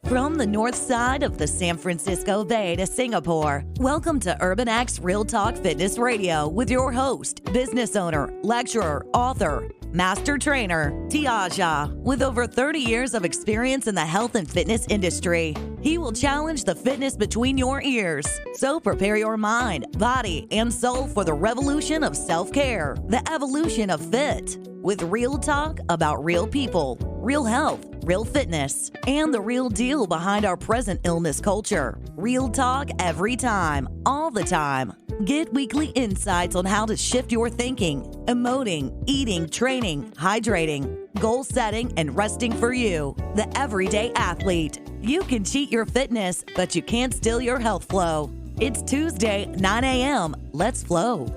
From the north side of the San Francisco Bay to Singapore, welcome to UrbanEx Real Talk Fitness Radio with your host, business owner, lecturer, author, master trainer, Tiaja. With over 30 years of experience in the health and fitness industry, he will challenge the fitness between your ears. So prepare your mind, body, and soul for the revolution of self-care, the evolution of fit, with real talk about real people, real health, real fitness, and the real deal behind our present illness culture. Real talk every time, all the time. Get weekly insights on how to shift your thinking, emoting, eating, training, hydrating, goal setting, and resting for you, the everyday athlete. You can cheat your fitness, but you can't steal your health flow. It's Tuesday, 9 a.m. Let's flow.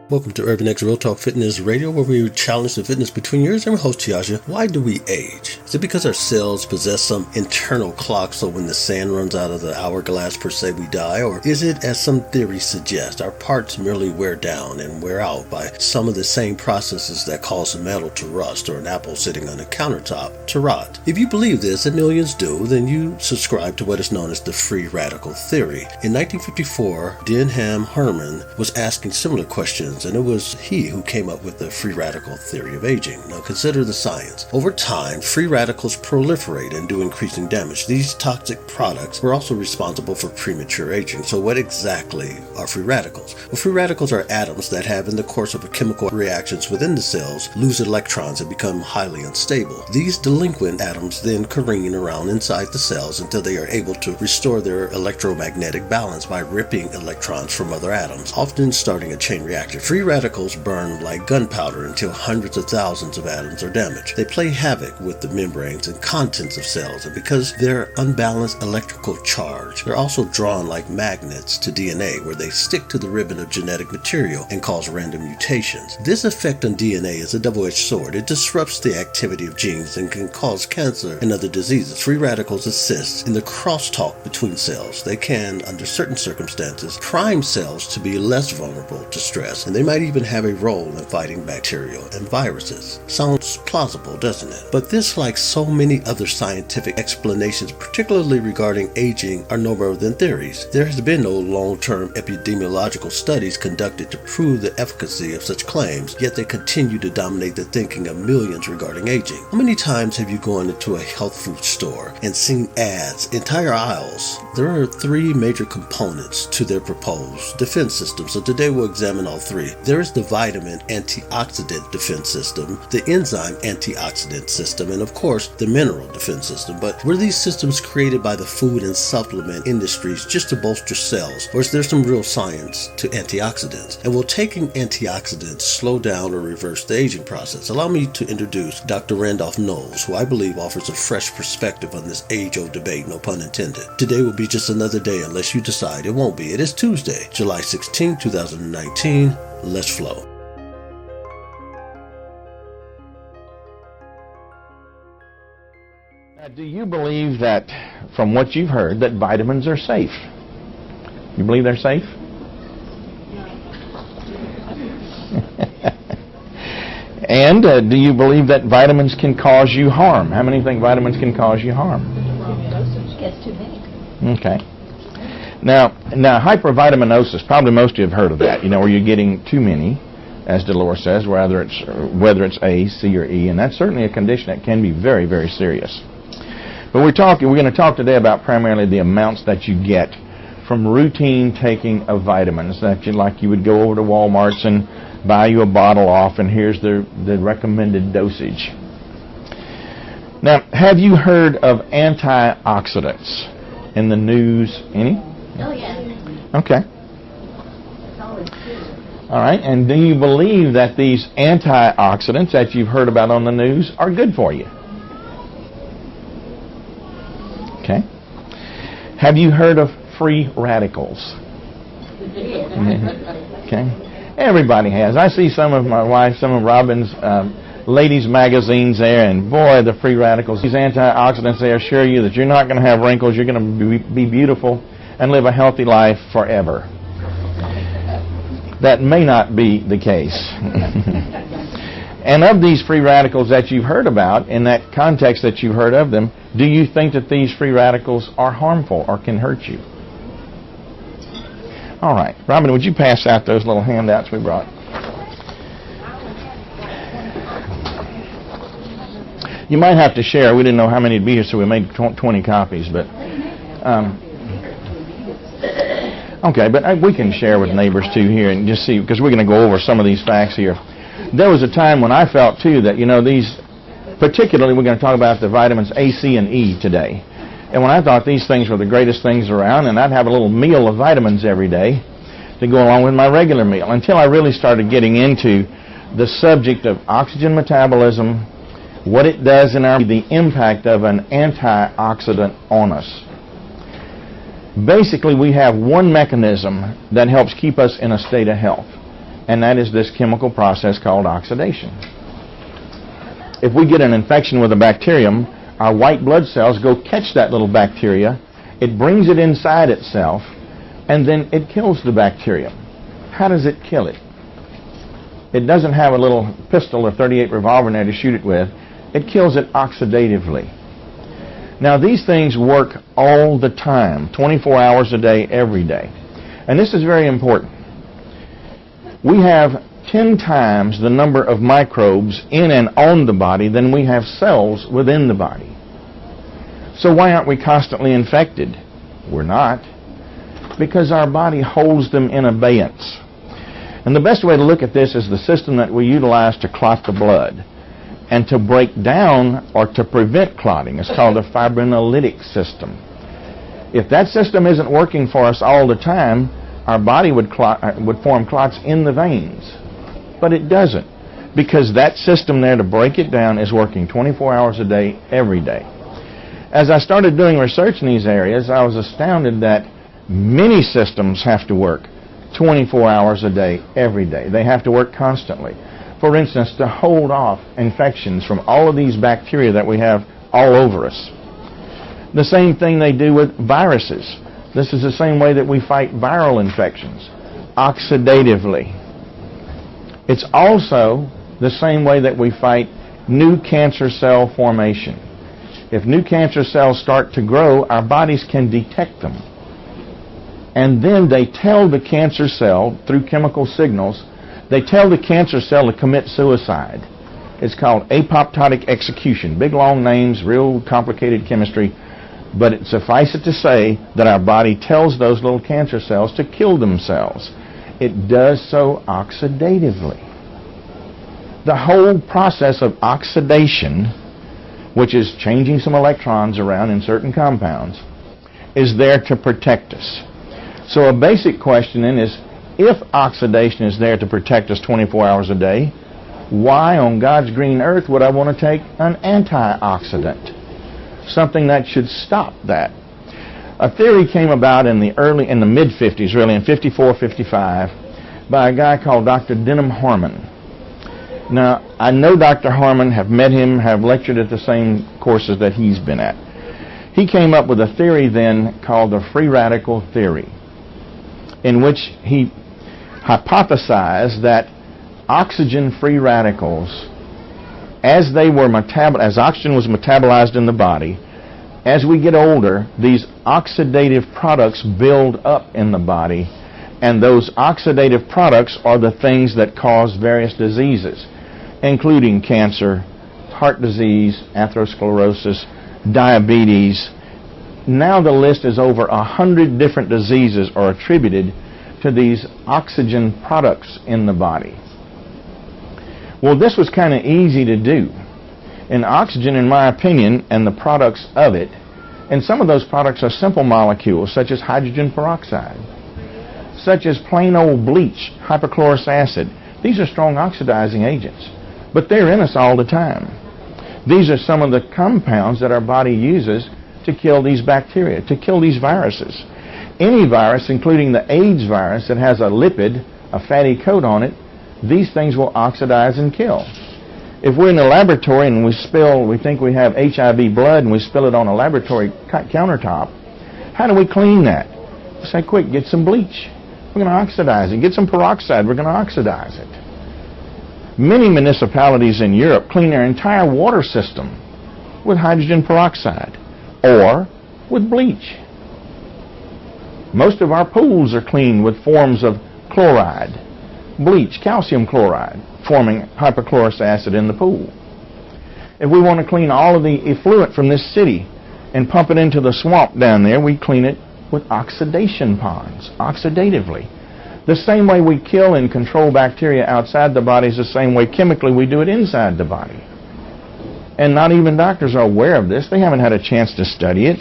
Welcome to UrbanEx Real Talk Fitness Radio, where we challenge the fitness between your ears. I'm your host, Tiaja. Why do we age? Is it because our cells possess some internal clock, so when the sand runs out of the hourglass per se, we die? Or is it, as some theories suggest, our parts merely wear down and wear out by some of the same processes that cause metal to rust or an apple sitting on a countertop to rot? If you believe this, and millions do, then you subscribe to what is known as the free radical theory. In 1954, Denham Herman was asking similar questions, and it was he who came up with the free radical theory of aging. Now consider the science. Over time, free radicals proliferate and do increasing damage. These toxic products were also responsible for premature aging. So what exactly are free radicals? Well, free radicals are atoms that have, in the course of chemical reactions within the cells, lose electrons and become highly unstable. These delinquent atoms then careen around inside the cells until they are able to restore their electromagnetic balance by ripping electrons from other atoms, often starting a chain reaction. Free radicals burn like gunpowder until hundreds of thousands of atoms are damaged. They play havoc with the membranes and contents of cells, and because their unbalanced electrical charge, they're also drawn like magnets to DNA, where they stick to the ribbon of genetic material and cause random mutations. This effect on DNA is a double-edged sword. It disrupts the activity of genes and can cause cancer and other diseases. Free radicals assist in the crosstalk between cells. They can, under certain circumstances, prime cells to be less vulnerable to stress, and they might even have a role in fighting bacteria and viruses. Sounds plausible, doesn't it? But this, like so many other scientific explanations, particularly regarding aging, are no more than theories. There has been no long-term epidemiological studies conducted to prove the efficacy of such claims, yet they continue to dominate the thinking of millions regarding aging. How many times have you gone into a health food store and seen ads, entire aisles? There are three major components to their proposed defense system, so today we'll examine all three. There is the vitamin antioxidant defense system, the enzyme antioxidant system, and of course the mineral defense system. But were these systems created by the food and supplement industries just to bolster cells, or is there some real science to antioxidants? And will taking antioxidants slow down or reverse the aging process? Allow me to introduce Dr. Randolph Knowles, who I believe offers a fresh perspective on this age-old debate, no pun intended. Today will be just another day unless you decide it won't be. It is Tuesday, July 16, 2019. Let's flow. Do you believe that, from what you've heard, that vitamins are safe? You believe they're safe? And do you believe that vitamins can cause you harm? How many think vitamins can cause you harm? Dosage gets too big. Okay. Now, hypervitaminosis, probably most of you have heard of that, where you're getting too many, as Dolores says, whether it's A, C, or E, and that's certainly a condition that can be very, very serious. But we're going to talk today about primarily the amounts that you get from routine taking of vitamins, that you would go over to Walmart's and buy you a bottle off, and here's the recommended dosage. Now, have you heard of antioxidants in the news? Any? Oh, yeah. Okay. All right, and do you believe that these antioxidants that you've heard about on the news are good for you? Okay. Have you heard of free radicals? Okay. Everybody has. I see some of my wife, some of Robin's ladies' magazines there, and boy, the free radicals. These antioxidants, they assure you that you're not going to have wrinkles, you're going to be beautiful and live a healthy life forever. That may not be the case. And of these free radicals that you've heard about, in that context that you've heard of them, do you think that these free radicals are harmful or can hurt you? All right. Robin, would you pass out those little handouts we brought? You might have to share. We didn't know how many would be here, so we made 20 copies. But okay, but we can share with neighbors too here and just see, because we're going to go over some of these facts here. There was a time when I felt too that, these, particularly we're going to talk about the vitamins A, C, and E today. And when I thought these things were the greatest things around, and I'd have a little meal of vitamins every day to go along with my regular meal, until I really started getting into the subject of oxygen metabolism, what it does in the impact of an antioxidant on us. Basically, we have one mechanism that helps keep us in a state of health, and that is this chemical process called oxidation. If we get an infection with a bacterium, our white blood cells go catch that little bacteria, it brings it inside itself, and then it kills the bacterium. How does it kill it? It doesn't have a little pistol or .38 revolver in there to shoot it with. It kills it oxidatively. Now, these things work all the time, 24 hours a day, every day. And this is very important. We have 10 times the number of microbes in and on the body than we have cells within the body. So why aren't we constantly infected? We're not. Because our body holds them in abeyance. And the best way to look at this is the system that we utilize to clot the blood and to break down or to prevent clotting. It's called a fibrinolytic system. If that system isn't working for us all the time, our body would form clots in the veins. But it doesn't, because that system there to break it down is working 24 hours a day, every day. As I started doing research in these areas, I was astounded that many systems have to work 24 hours a day, every day. They have to work constantly. For instance, to hold off infections from all of these bacteria that we have all over us. The same thing they do with viruses. This is the same way that we fight viral infections, oxidatively. It's also the same way that we fight new cancer cell formation. If new cancer cells start to grow, our bodies can detect them. And then they tell the cancer cell, through chemical signals, they tell the cancer cell to commit suicide. It's called apoptotic execution. Big, long names, real complicated chemistry. But it suffices it to say that our body tells those little cancer cells to kill themselves. It does so oxidatively. The whole process of oxidation, which is changing some electrons around in certain compounds, is there to protect us. So a basic question then is, if oxidation is there to protect us 24 hours a day, why on God's green earth would I want to take an antioxidant? Something that should stop that. A theory came about in the mid-50s, really, in 54, 55, by a guy called Dr. Denham Harmon. Now, I know Dr. Harmon, have met him, have lectured at the same courses that he's been at. He came up with a theory then called the free radical theory, in which he hypothesized that oxygen-free radicals, as oxygen was metabolized in the body, as we get older, these oxidative products build up in the body, and those oxidative products are the things that cause various diseases, including cancer, heart disease, atherosclerosis, diabetes. Now the list is over 100 different diseases are attributed to these oxygen products in the body. Well, this was kind of easy to do. And oxygen, in my opinion, and the products of it, and some of those products are simple molecules, such as hydrogen peroxide, such as plain old bleach, hypochlorous acid. These are strong oxidizing agents, but they're in us all the time. These are some of the compounds that our body uses to kill these bacteria, to kill these viruses. Any virus, including the AIDS virus that has a lipid, a fatty coat on it, these things will oxidize and kill. If we're in the laboratory and we think we have HIV blood and we spill it on a laboratory countertop, how do we clean that? We say, quick, get some bleach. We're going to oxidize it. Get some peroxide. We're going to oxidize it. Many municipalities in Europe clean their entire water system with hydrogen peroxide or with bleach. Most of our pools are cleaned with forms of chloride, bleach, calcium chloride, forming hypochlorous acid in the pool. If we want to clean all of the effluent from this city and pump it into the swamp down there, we clean it with oxidation ponds, oxidatively. The same way we kill and control bacteria outside the body is the same way chemically we do it inside the body. And not even doctors are aware of this. They haven't had a chance to study it.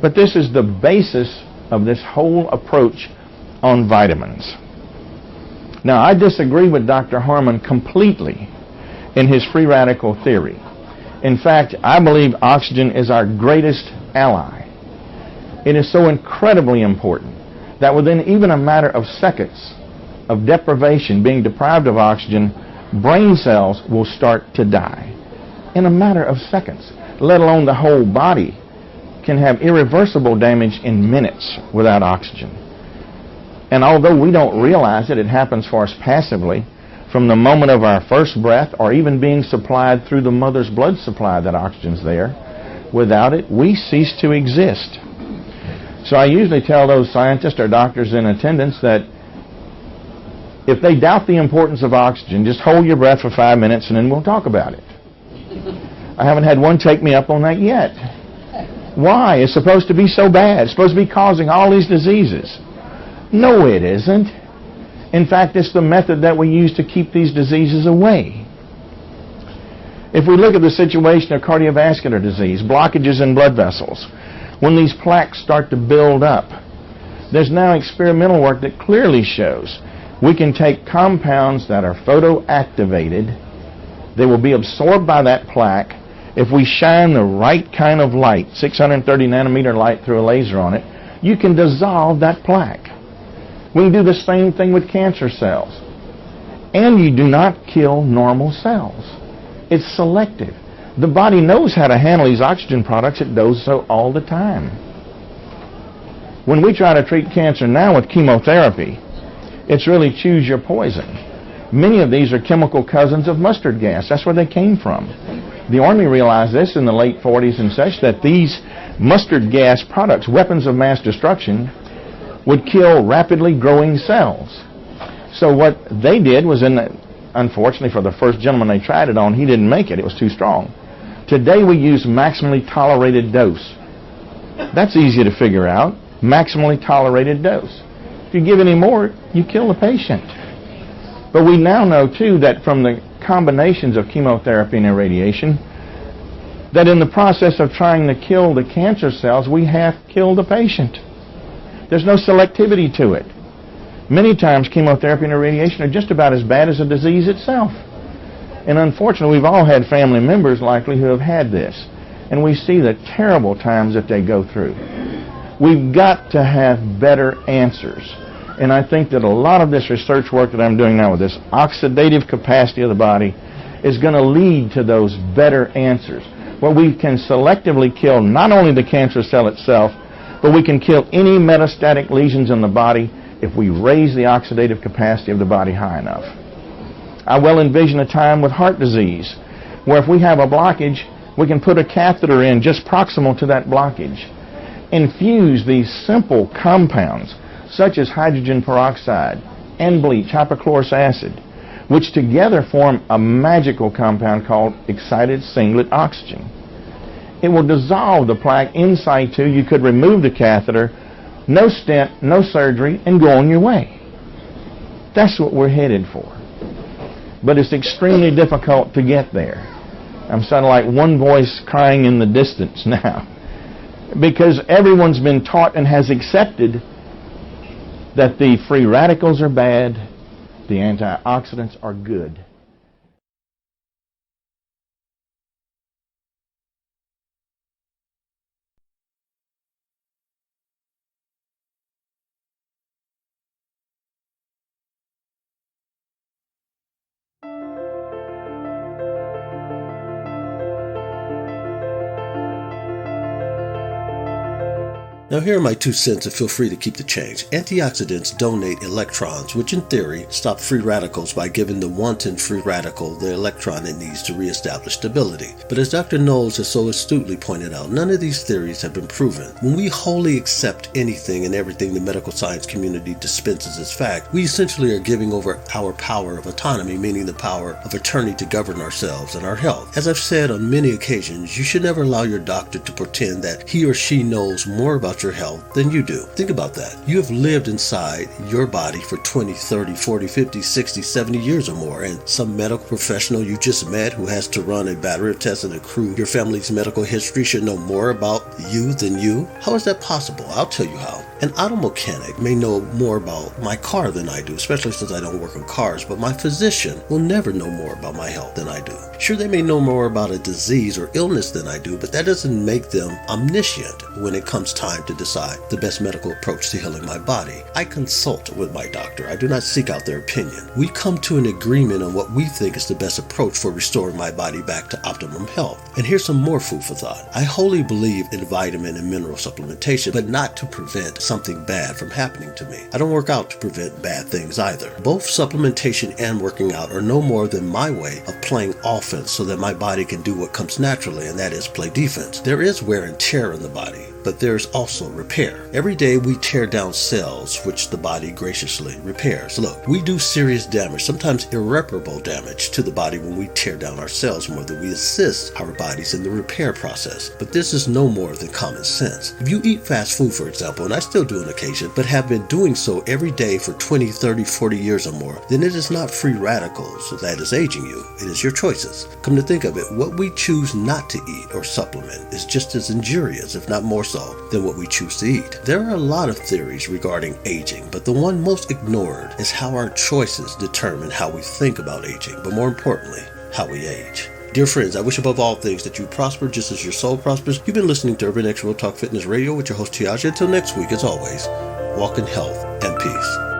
But this is the basis of this whole approach on vitamins. Now, I disagree with Dr. Harmon completely in his free radical theory. In fact, I believe oxygen is our greatest ally. It is so incredibly important that within even a matter of seconds of deprivation, being deprived of oxygen, brain cells will start to die. In a matter of seconds, let alone the whole body can have irreversible damage in minutes without oxygen. And although we don't realize it, it happens for us passively from the moment of our first breath or even being supplied through the mother's blood supply that oxygen's there. Without it, we cease to exist. So I usually tell those scientists or doctors in attendance that if they doubt the importance of oxygen, just hold your breath for 5 minutes and then we'll talk about it. I haven't had one take me up on that yet. Why? It's supposed to be so bad. It's supposed to be causing all these diseases. No, it isn't. In fact, it's the method that we use to keep these diseases away. If we look at the situation of cardiovascular disease, blockages in blood vessels, when these plaques start to build up, there's now experimental work that clearly shows we can take compounds that are photoactivated. They will be absorbed by that plaque. If we shine the right kind of light, 630 nanometer light through a laser on it, you can dissolve that plaque. We can do the same thing with cancer cells. And you do not kill normal cells. It's selective. The body knows how to handle these oxygen products. It does so all the time. When we try to treat cancer now with chemotherapy, it's really choose your poison. Many of these are chemical cousins of mustard gas. That's where they came from. The Army realized this in the late 40s and such, that these mustard gas products, weapons of mass destruction, would kill rapidly growing cells. So what they did was, unfortunately for the first gentleman they tried it on, he didn't make it. It was too strong. Today we use maximally tolerated dose. That's easy to figure out. Maximally tolerated dose. If you give any more, you kill the patient. But we now know, too, that from the combinations of chemotherapy and irradiation, that in the process of trying to kill the cancer cells, we have killed the patient. There's no selectivity to it. Many times chemotherapy and irradiation are just about as bad as the disease itself. And unfortunately, we've all had family members likely who have had this. And we see the terrible times that they go through. We've got to have better answers. And I think that a lot of this research work that I'm doing now with this oxidative capacity of the body is going to lead to those better answers, where we can selectively kill not only the cancer cell itself, but we can kill any metastatic lesions in the body if we raise the oxidative capacity of the body high enough. I well envision a time with heart disease where if we have a blockage, we can put a catheter in just proximal to that blockage, infuse these simple compounds such as hydrogen peroxide and bleach, hypochlorous acid, which together form a magical compound called excited singlet oxygen. It will dissolve the plaque in situ. You could remove the catheter, no stent, no surgery, and go on your way. That's what we're headed for. But it's extremely difficult to get there. I'm sounding like one voice crying in the distance now, because everyone's been taught and has accepted that the free radicals are bad, the antioxidants are good. Now here are my 2 cents, and feel free to keep the change. Antioxidants donate electrons, which in theory stop free radicals by giving the wanton free radical the electron it needs to reestablish stability. But as Dr. Knowles has so astutely pointed out, none of these theories have been proven. When we wholly accept anything and everything the medical science community dispenses as fact, we essentially are giving over our power of autonomy, meaning the power of attorney to govern ourselves and our health. As I've said on many occasions, you should never allow your doctor to pretend that he or she knows more about your health than you do. Think about that. You have lived inside your body for 20, 30, 40, 50, 60, 70 years or more, and some medical professional you just met who has to run a battery of tests and accrue your family's medical history should know more about you than you? How is that possible? I'll tell you how. An auto mechanic may know more about my car than I do, especially since I don't work on cars, but my physician will never know more about my health than I do. Sure, they may know more about a disease or illness than I do, but that doesn't make them omniscient when it comes time to decide the best medical approach to healing my body. I consult with my doctor. I do not seek out their opinion. We come to an agreement on what we think is the best approach for restoring my body back to optimum health. And here's some more food for thought. I wholly believe in vitamin and mineral supplementation, but not to prevent something bad from happening to me. I don't work out to prevent bad things either. Both supplementation and working out are no more than my way of playing offense so that my body can do what comes naturally, and that is play defense. There is wear and tear in the body, but there's also repair. Every day we tear down cells, which the body graciously repairs. Look, we do serious damage, sometimes irreparable damage to the body when we tear down our cells more than we assist our bodies in the repair process. But this is no more than common sense. If you eat fast food, for example, and I still do on occasion, but have been doing so every day for 20, 30, 40 years or more, then it is not free radicals that is aging you. It is your choices. Come to think of it, what we choose not to eat or supplement is just as injurious, if not more so, than what we choose to eat. There are a lot of theories regarding aging, but the one most ignored is how our choices determine how we think about aging, but more importantly, how we age. Dear friends, I wish above all things that you prosper just as your soul prospers. You've been listening to UrbanEx Real Talk Fitness Radio with your host Tiaja. Until next week, as always, walk in health and peace.